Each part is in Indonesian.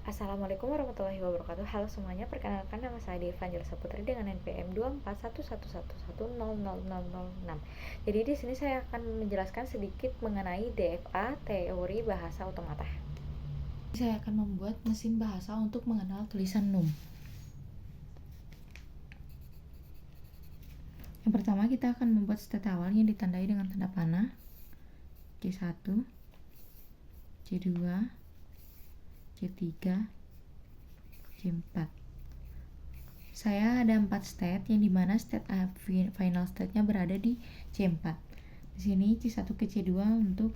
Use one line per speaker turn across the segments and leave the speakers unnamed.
Assalamualaikum warahmatullahi wabarakatuh. Halo semuanya, perkenalkan nama saya Deva Angelsa Putri dengan NPM 24111100006. Jadi di sini saya akan menjelaskan sedikit mengenai DFA, teori bahasa otomata. Saya akan membuat mesin bahasa untuk mengenal tulisan num. Yang pertama kita akan membuat state awal yang ditandai dengan tanda panah C1, C2, C3, C4. Saya ada 4 state yang dimana state final state-nya berada di C4. Di sini C1 ke C2 untuk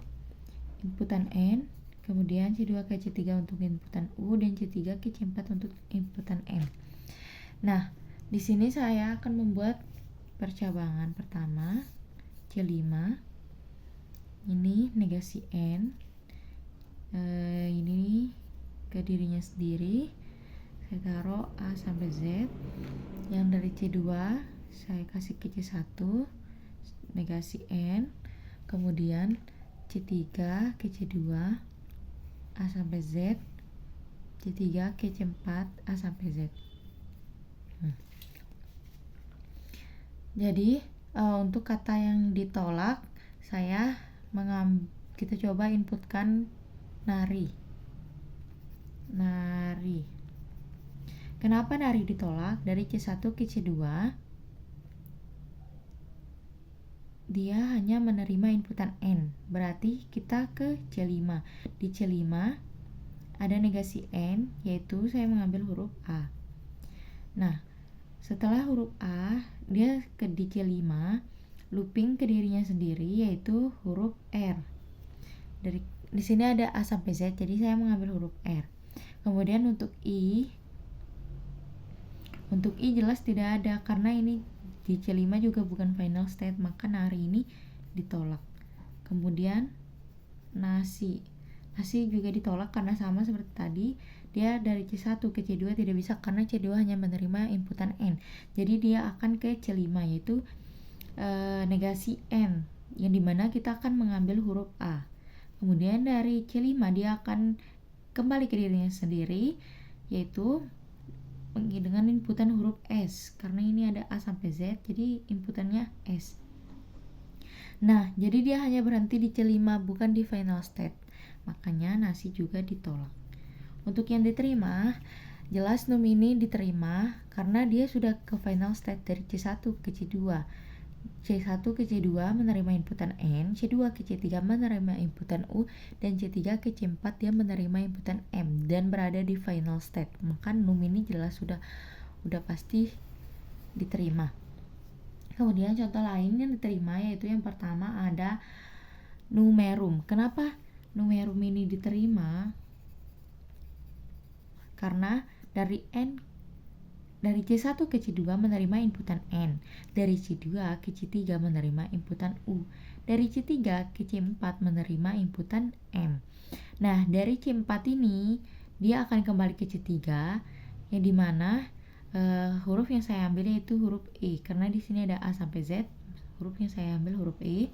inputan N, kemudian C2 ke C3 untuk inputan U, dan C3 ke C4 untuk inputan M. Nah, di sini saya akan membuat percabangan pertama C5. Ini negasi N. Ini ke dirinya sendiri. Saya taruh A sampai Z. Yang dari C2 saya kasih ke C1, negasi N. Kemudian C3 ke C2, A sampai Z. C3 ke C4, A sampai Z. Jadi untuk kata yang ditolak, kita coba inputkan nari. Kenapa nari ditolak? Dari C1 ke C2 dia hanya menerima inputan N, berarti kita ke C5. Di C5 ada negasi N, yaitu saya mengambil huruf A. Nah, setelah huruf A, dia di C5 looping ke dirinya sendiri, yaitu huruf R. Di sini ada A sampai Z, jadi saya mengambil huruf R. Kemudian untuk I jelas tidak ada, karena ini di C5 juga bukan final state, maka nari ini ditolak. Kemudian nasi juga ditolak karena sama seperti tadi, dia dari C1 ke C2 tidak bisa karena C2 hanya menerima inputan N. Jadi dia akan ke C5, yaitu negasi N, yang dimana kita akan mengambil huruf A. Kemudian dari C5 dia akan kembali ke dirinya sendiri, yaitu dengan inputan huruf S, karena ini ada A sampai Z, jadi inputannya S. Nah, jadi dia hanya berhenti di C5, bukan di final state, makanya nasi juga ditolak. Untuk yang diterima, jelas num ini diterima karena dia sudah ke final state dari C1 ke C2. C1 ke C2 menerima inputan N, C2 ke C3 menerima inputan U, dan C3 ke C4 dia menerima inputan M dan berada di final state. Maka num ini jelas sudah pasti diterima. Kemudian contoh lain yang diterima yaitu yang pertama ada numerum. Kenapa numerum ini diterima? Karena dari C1 ke C2 menerima inputan N, dari C2 ke C3 menerima inputan U, dari C3 ke C4 menerima inputan M. Nah, dari C4 ini dia akan kembali ke C3, yang dimana huruf yang saya ambil yaitu huruf E, karena di sini ada A sampai Z, huruf yang saya ambil huruf E.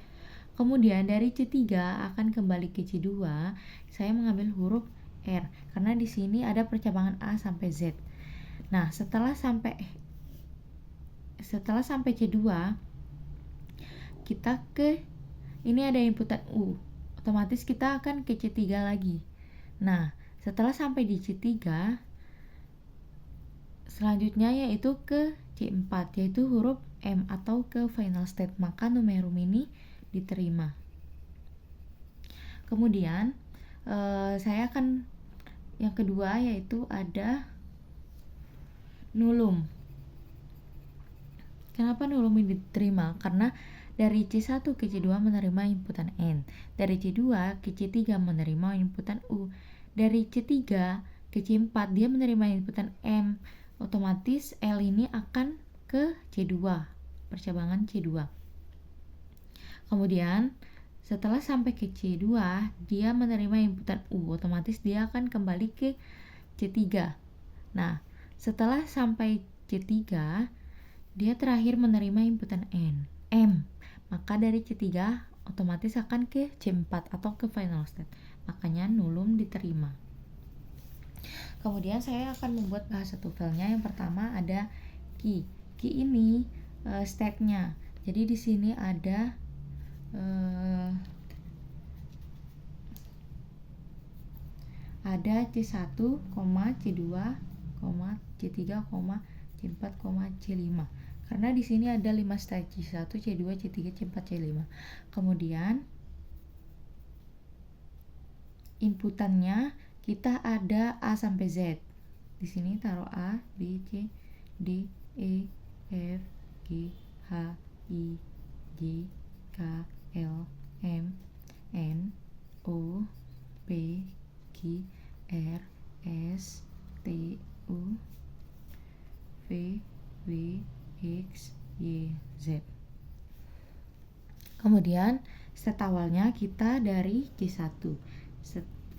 Kemudian dari C3 akan kembali ke C2, saya mengambil huruf R, karena di sini ada percabangan A sampai Z. Nah, setelah sampai C2, kita ini ada inputan U, otomatis kita akan ke C3 lagi. Nah, setelah sampai di C3, selanjutnya yaitu ke C4, yaitu huruf M atau ke final state, maka numerum ini diterima. Kemudian saya akan yang kedua yaitu ada nulum. Kenapa nulum ini diterima? Karena dari C1 ke C2 menerima inputan N, dari C2 ke C3 menerima inputan U, dari C3 ke C4 dia menerima inputan M, otomatis L ini akan ke C2, percabangan C2. Kemudian setelah sampai ke C2 dia menerima inputan U, otomatis dia akan kembali ke C3. Nah, setelah sampai C3 dia terakhir menerima inputan M, maka dari C3 otomatis akan ke C4 atau ke final state, makanya nulum diterima. Kemudian saya akan membuat bahasa tuvelnya. Yang pertama ada key. Key ini stepnya. Jadi di sini ada C1, C2, C3, C4, C5. Karena di sini ada 5 step, C1, C2, C3, C4, C5. Kemudian inputannya kita ada A sampai Z. Di sini taruh A, B, C, D, E, F, G, H, I, J, K, L, M, N, O, P, Q, R, S, T, U, V, W, X, Y, Z. Kemudian state awalnya kita dari C1.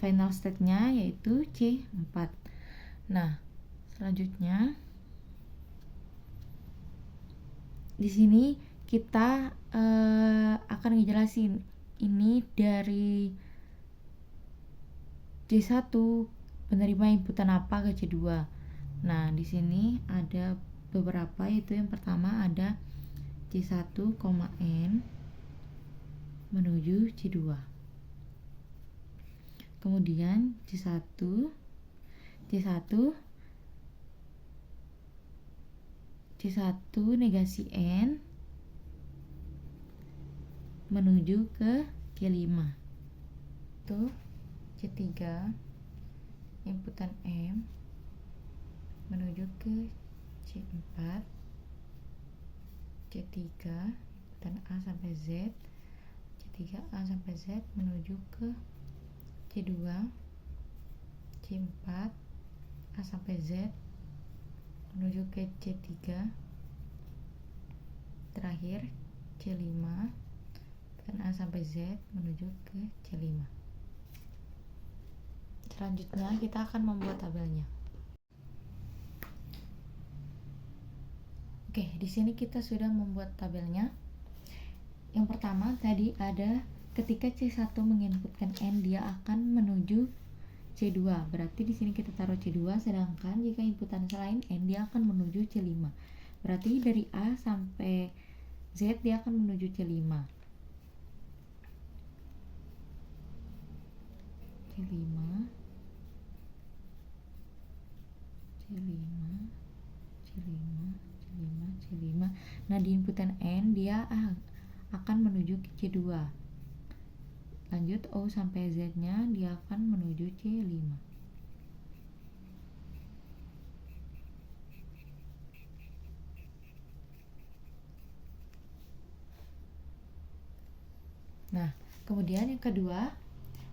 Final state-nya yaitu C4. Nah, selanjutnya di sini kita akan ngejelasin ini dari C1 penerima inputan apa ke C2. Nah, di sini ada beberapa, yaitu yang pertama ada C1, N menuju C2. Kemudian C1 negasi N menuju ke C5. Tuh C3 inputan M menuju ke C4, C3 inputan A sampai Z, C3 A sampai Z menuju ke C2, C4 A sampai Z menuju ke C3, terakhir C5 dan A sampai Z menuju ke C5. Selanjutnya kita akan membuat tabelnya. Oke, di sini kita sudah membuat tabelnya. Yang pertama tadi ada ketika C1 menginputkan N, dia akan menuju C2. Berarti di sini kita taruh C2, sedangkan jika inputan selain N, dia akan menuju C5. Berarti dari A sampai Z dia akan menuju C5. C5. Nah, di inputan N dia akan menuju ke C2. Lanjut O sampai Z nya dia akan menuju C5. Nah, kemudian yang kedua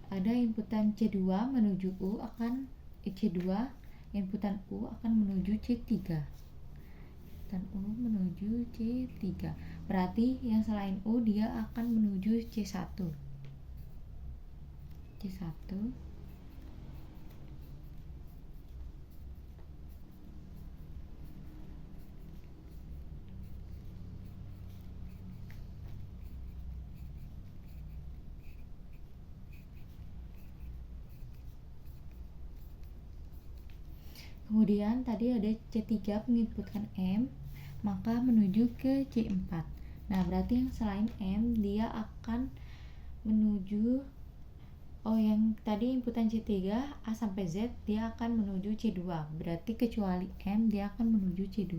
ada inputan C2 menuju U akan C2, inputan U akan menuju C3. Dan U menuju C3. Berarti yang selain U dia akan menuju C1. Kemudian tadi ada C3 menginputkan M, maka menuju ke C4. Nah, berarti yang selain M dia akan menuju yang tadi inputan C3 A sampai Z dia akan menuju C2. Berarti kecuali M dia akan menuju C2.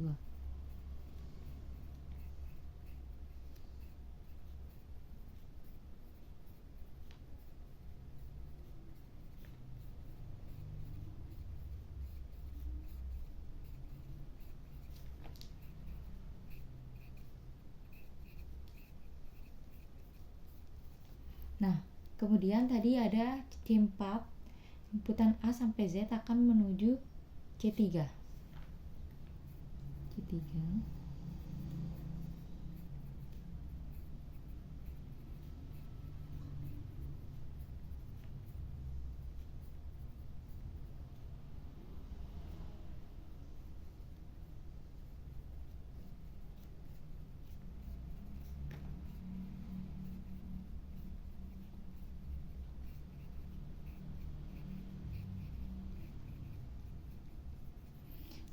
Nah, kemudian tadi ada C4, inputan A sampai Z akan menuju C3.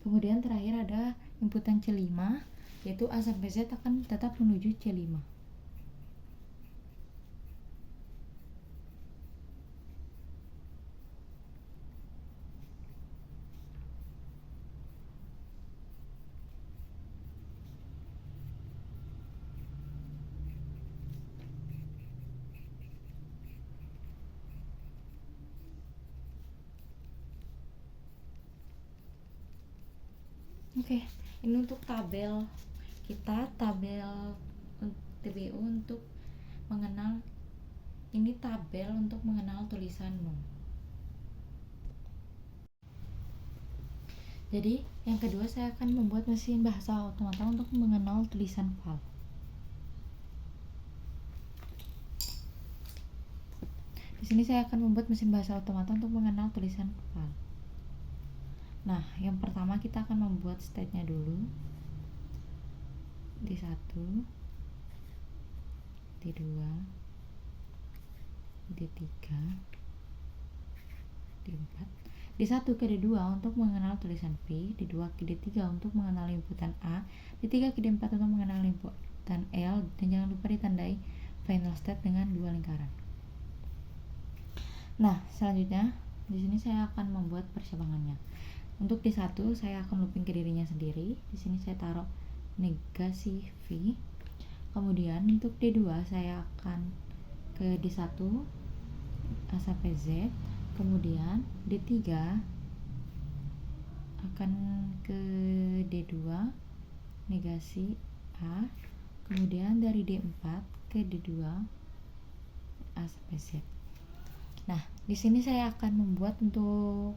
Kemudian terakhir ada inputan C5, yaitu A sampai Z akan tetap menuju C5. Oke, ini untuk tabel kita, tabel TBU untuk mengenal, ini tabel untuk mengenal tulisanmu. Jadi yang kedua saya akan membuat mesin bahasa otomata untuk mengenal tulisan val. Di sini saya akan membuat mesin bahasa otomata untuk mengenal tulisan val. Nah, yang pertama kita akan membuat state-nya dulu. D1, D2, D3, D4. D1 ke D2 untuk mengenal tulisan V, D2 ke D3 untuk mengenal inputan A, D3 ke D4 untuk mengenal inputan L, dan jangan lupa ditandai final state dengan dua lingkaran. Nah, selanjutnya di sini saya akan membuat percabangannya. Untuk D1 saya akan looping ke dirinya sendiri. Di sini saya taruh negasi V. Kemudian untuk D2 saya akan ke D1 A sampai Z. Kemudian D3 akan ke D2 negasi A. Kemudian dari D4 ke D2 A sampai Z. Nah, di sini saya akan membuat untuk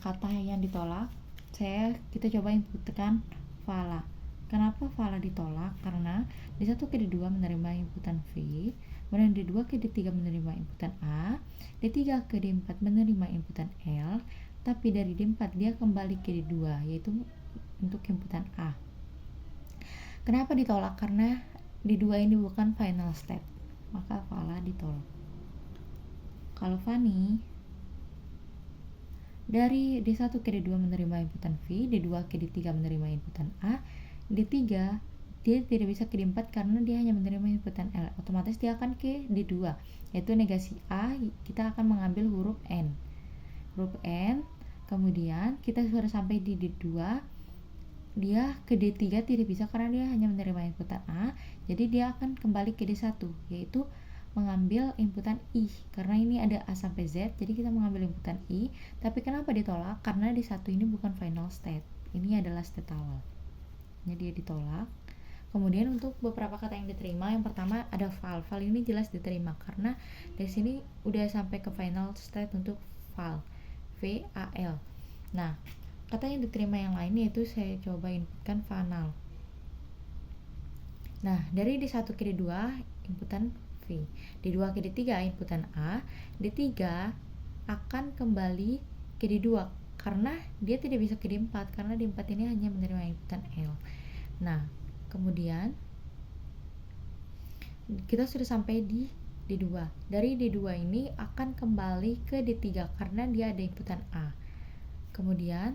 kata yang ditolak. Kita coba inputkan vala. Kenapa vala ditolak? Karena D1 ke D2 menerima inputan V, kemudian D2 ke D3 menerima inputan A, D3 ke D4 menerima inputan L, tapi dari D4 dia kembali ke D2, yaitu untuk inputan A. Kenapa ditolak? Karena D2 ini bukan final state, maka vala ditolak. Kalau Fanny dari D1 ke D2 menerima inputan V, D2 ke D3 menerima inputan A, D3 dia tidak bisa ke D4 karena dia hanya menerima inputan L. Otomatis dia akan ke D2, yaitu negasi A, kita akan mengambil huruf N. Huruf N, kemudian kita sudah sampai di D2, dia ke D3 tidak bisa karena dia hanya menerima inputan A, jadi dia akan kembali ke D1, yaitu mengambil inputan I, karena ini ada A sampai Z, jadi kita mengambil inputan I. Tapi kenapa ditolak? Karena D1 ini bukan final state, ini adalah state awal, jadi dia ditolak. Kemudian untuk beberapa kata yang diterima, yang pertama ada val. Val ini jelas diterima karena dari sini udah sampai ke final state untuk val, V-A-L. Nah, kata yang diterima yang lain yaitu saya coba inputkan vanal. Nah, dari D1 ke D2 inputan V, D2 ke D3 inputan A, D3 akan kembali ke D2 karena dia tidak bisa ke D4 karena D4 ini hanya menerima inputan L. Nah, kemudian kita sudah sampai di D2. Dari D2 ini akan kembali ke D3 karena dia ada inputan A. Kemudian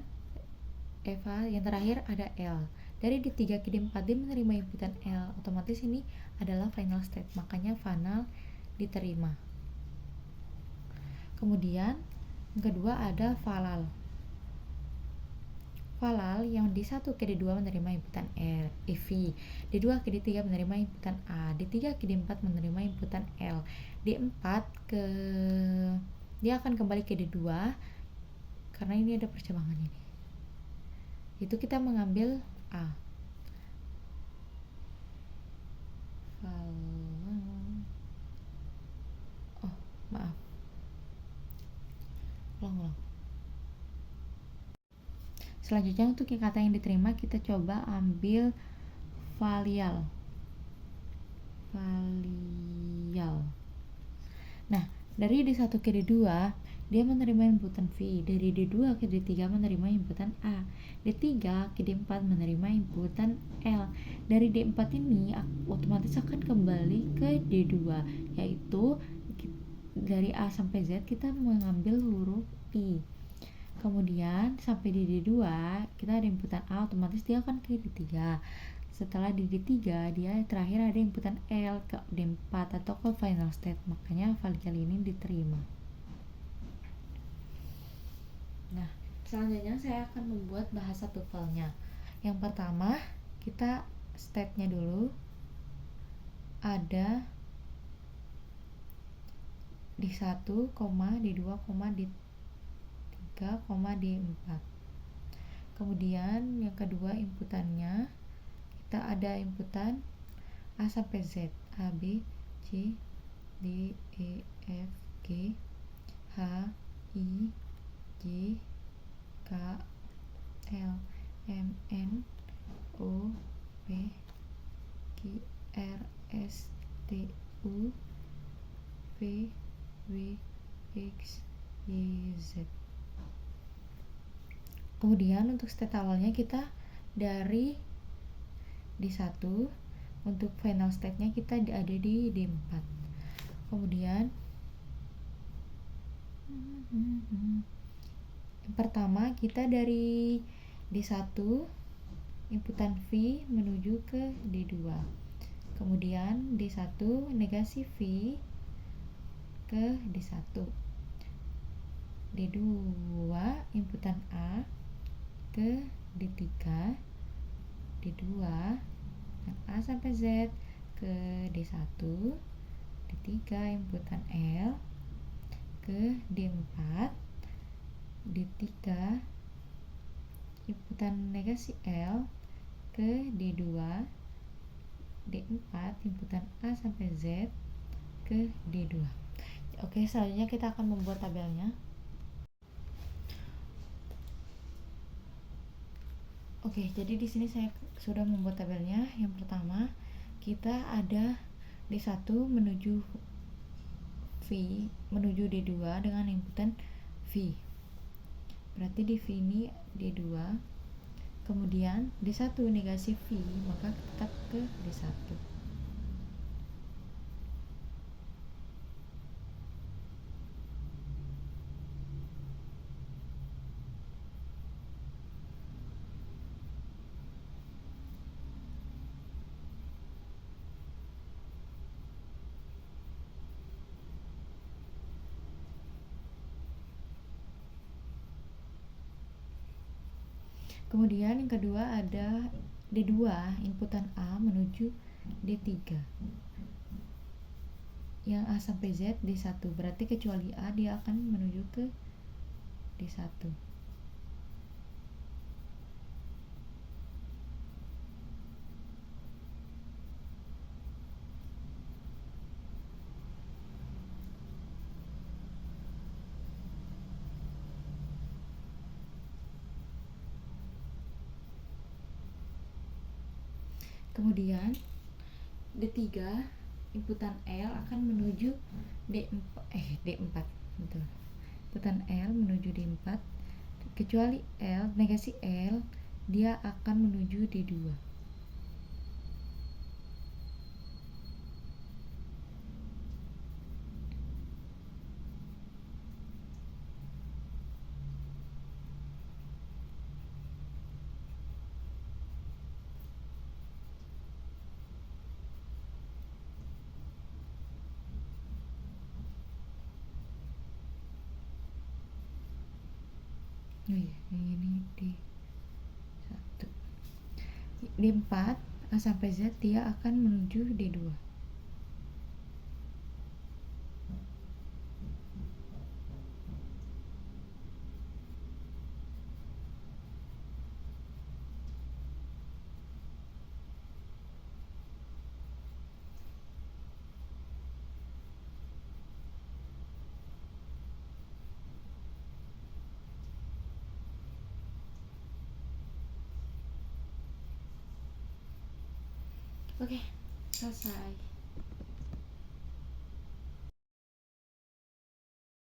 Eva yang terakhir ada L. Dari D3 ke D4 dia menerima inputan L. Otomatis ini adalah final state, makanya final diterima. Kemudian yang kedua ada valal. Valal yang D1 ke D2 menerima inputan V, D2 ke D3 menerima inputan A, D3 ke D4 menerima inputan L, D4 ke dia akan kembali ke D2 karena ini ada percabangan ini. Itu kita mengambil A. Oh, maaf. Ulang. Selanjutnya untuk kata yang diterima kita coba ambil valial. Nah, dari D1 ke D2 dia menerima inputan V, dari D2 ke D3 menerima inputan A, D3 ke D4 menerima inputan L. Dari D4 ini otomatis akan kembali ke D2, yaitu dari A sampai Z kita mengambil huruf I. Kemudian sampai di D2 kita ada inputan A, otomatis dia akan ke D3. Setelah di D3 dia terakhir ada inputan L ke D4 atau ke final state, makanya Valkyrie ini diterima. Nah, selanjutnya saya akan membuat bahasa tuvelnya. Yang pertama kita state-nya dulu ada D1, D2, D3, D4. Kemudian yang kedua inputannya kita ada inputan A sampai Z, A, B, C, D, E, F, G, H, I, J, K, L, M, N, O, P, Q, R, S, T, U, V, W, X, Y, Z. Kemudian untuk state awalnya kita dari D1, untuk final state-nya kita ada di D4. Kemudian yang pertama kita dari D1 inputan V menuju ke D2. Kemudian D1 negasi V ke D1. D2 inputan A ke D3. D2 yang A sampai Z ke D1. D3 inputan L ke D4. D3 inputan negasi L ke D2. D4 inputan A sampai Z ke D2. Oke, selanjutnya kita akan membuat tabelnya. Oke, jadi di sini saya sudah membuat tabelnya. Yang pertama, kita ada D1 menuju V menuju D2 dengan inputan V. Berarti di V ini D2. Kemudian D1 negasi V, maka tetap ke D1. Kemudian yang kedua ada D2 inputan A menuju D3. Yang A sampai Z D1, berarti kecuali A dia akan menuju ke D1. Kemudian D3 inputan L akan menuju D4 betul. Inputan L menuju D4, kecuali L negasi L dia akan menuju D2. Ini D1. D4 A sampai Z dia akan menuju D2. Oke, selesai.